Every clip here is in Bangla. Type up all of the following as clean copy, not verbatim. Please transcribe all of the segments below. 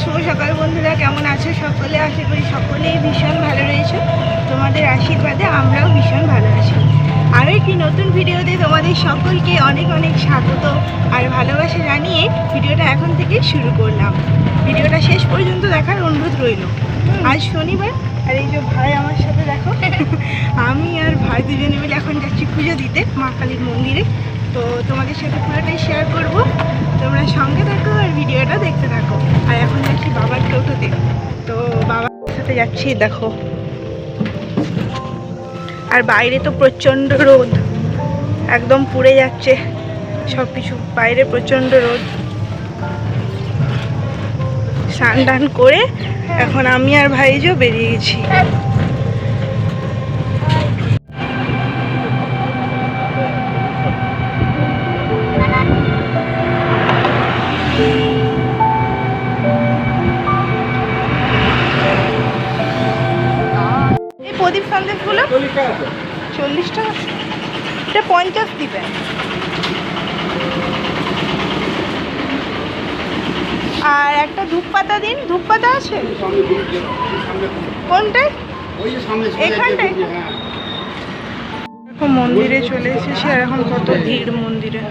শুভ সকাল বন্ধুরা, কেমন আছো সকলে? আশা করি সকলেই ভীষণ ভালো রয়েছে। তোমাদের আশীর্বাদে আমরাও ভীষণ ভালো আছি। আরও একটি নতুন ভিডিওতে তোমাদের সকলকে অনেক অনেক স্বাগত আর ভালোবাসা জানিয়ে ভিডিওটা এখন থেকে শুরু করলাম। ভিডিওটা শেষ পর্যন্ত দেখার অনুরোধ রইল। আজ শনিবার আর এই যে ভাই আমার সাথে দেখো, আমি আর ভাই দুজনে মিলে এখন যাচ্ছি পুজো দিতে মা কালীর মন্দিরে। তো তোমাদের সাথে পুরোটাই শেয়ার করব, তোমরা সঙ্গে থাকো আর ভিডিওটা দেখতে থাকো। আর এখন যাচ্ছি বাবার টোটোতে, তো বাবার সাথে যাচ্ছি দেখো। আর বাইরে তো প্রচণ্ড রোদ, একদম পুড়ে যাচ্ছে সব কিছু, বাইরে প্রচণ্ড রোদ। স্নান টান করে এখন আমি আর ভাইজো বেরিয়ে গেছি। এই প্রদীপ সন্দেশগুলো 40 টাকা, এটা 50 দিবেন। আর একটা ধূপ পাতা দিন। ধূপ পাতা আছে কোনটায়? এখানটায়। দেখো মন্দিরে চলে এসেছি আর এখন কত ভিড় মন্দিরে।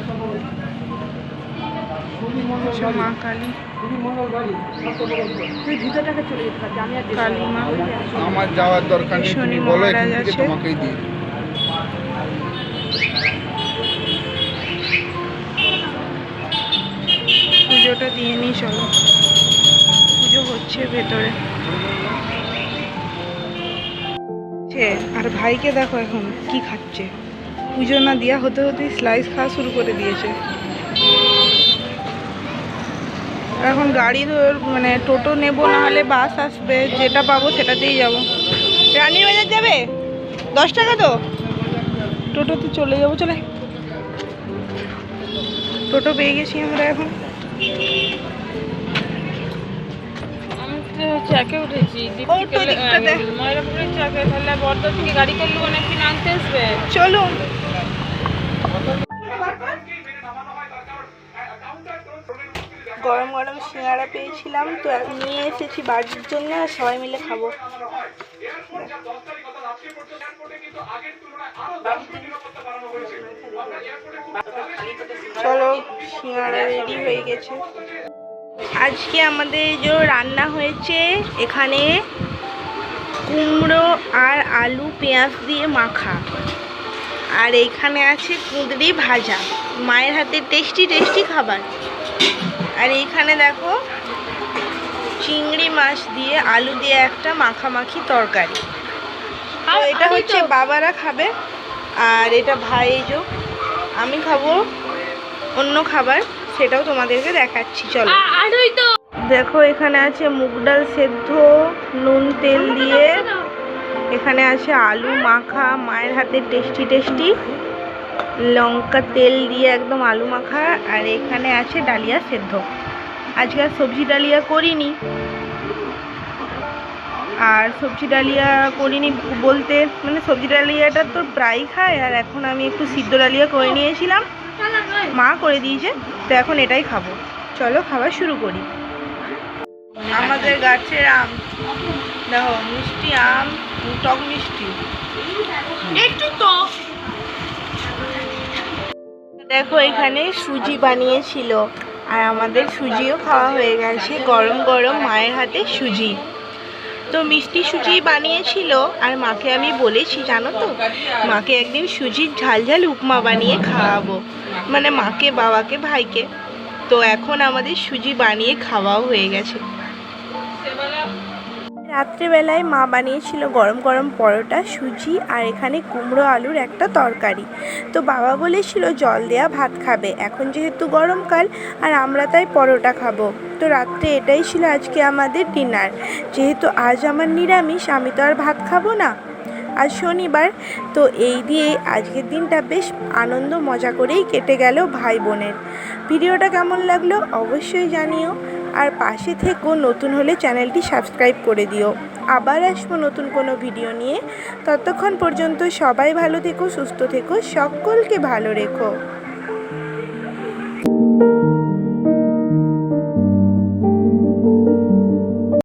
মা কালী, কালী মা, আমার যাওয়ার দরকার নেই, শনি বলো মহারাজ এখান থেকে আছে। তোমাকেই দিই। পুজোটা দিয়ে নিই, চলো। পুজো হচ্ছে ভেতরে। আর ভাইকে দেখো এখন কি খাচ্ছে। পুজো না দেওয়া হতে হতেই স্লাইস খাওয়া শুরু করে দিয়েছে। এখন গাড়ি মানে টোটো নেবো, না হলে বাস আসবে, যেটা পাবো সেটাতেই যাব। রানীর বাজার যাবে? 10 টাকা তো। টোটোতে চলে যাবো, চলে। টোটো পেয়ে গেছি আমরা এখন। চলুন। গরম গরম সিঙ্গাড়া পেয়েছিলাম, তো নিয়ে এসেছি বাড়ির জন্য, আর সবাই মিলে খাবো। চলো, সিঙ্গাড়া রেডি হয়ে গেছে। আজকে আমাদের যে রান্না হয়েছে এখানে কুমড়ো আর আলু পেঁয়াজ দিয়ে মাখা, আর এইখানে আছে কুঁদরি ভাজা, মায়ের হাতে টেস্টি টেস্টি খাবার। আর এইখানে দেখো চিংড়ি মাছ দিয়ে আলু দিয়ে একটা মাখামাখি তরকারি। তো এটা হচ্ছে বাবারা খাবে, আর এটা ভাইজো। আমি খাবো অন্য খাবার, সেটাও তোমাদেরকে দেখাচ্ছি, চলো। দেখো এখানে আছে মুগ ডাল সেদ্ধ নুন তেল দিয়ে, এখানে আছে আলু মাখা মায়ের হাতে টেস্টি টেস্টি, লঙ্কা তেল দিয়ে একদম আলু মাখা, আর এখানে আছে ডালিয়া সেদ্ধ। আজকে আর সবজি ডালিয়া করিনি, আর সবজি ডালিয়া করিনি বলতে মানে সবজি ডালিয়াটা তো প্রায় খায়, আর এখন আমি একটু সিদ্ধ ডালিয়া করে নিয়েছিলাম, মা করে দিয়েছে, তো এখন এটাই খাবো। চলো খাওয়া শুরু করি। আমাদের গাছের আম দেখো, মিষ্টি আম, টক মিষ্টি, একটু টক। দেখো এখানে সুজি বানিয়েছিল, আর আমাদের সুজিও খাওয়া হয়ে গেছে, গরম গরম মায়ের হাতে সুজি। তো মিষ্টি সুজি বানিয়েছিল, আর মাকে আমি বলেছি জানো তো, মাকে একদিন সুজির ঝাল ঝাল উপমা বানিয়ে খাওয়াবো, মানে মাকে, বাবাকে, ভাইকে। তো এখন আমাদের সুজি বানিয়ে খাওয়াও হয়ে গেছে। রাত্রেবেলায় মা বানিয়েছিল গরম গরম পরোটা, সুজি, আর এখানে কুমড়ো আলুর একটা তরকারি। তো বাবা বলেছিল জল দেয়া ভাত খাবে, এখন যেহেতু গরমকাল আর আমরা তাই পরোটা খাবো। তো রাত্রে এটাই ছিল আজকে আমাদের ডিনার। যেহেতু আজ আমার নিরামিষ, আমি তো আর ভাত খাবো না, আজ শনিবার। তো এই দিয়ে আজকের দিনটা বেশ আনন্দ মজা করেই কেটে গেল ভাই বোনের। ভিডিওটা কেমন লাগলো অবশ্যই জানিও, আর পাশে থেকো, নতুন হলে চ্যানেলটি সাবস্ক্রাইব করে দিও। আবার আসবো নতুন কোনো ভিডিও নিয়ে, ততক্ষণ পর্যন্ত সবাই ভালো থেকো, সুস্থ থেকো, সকলকে ভালো রেখো।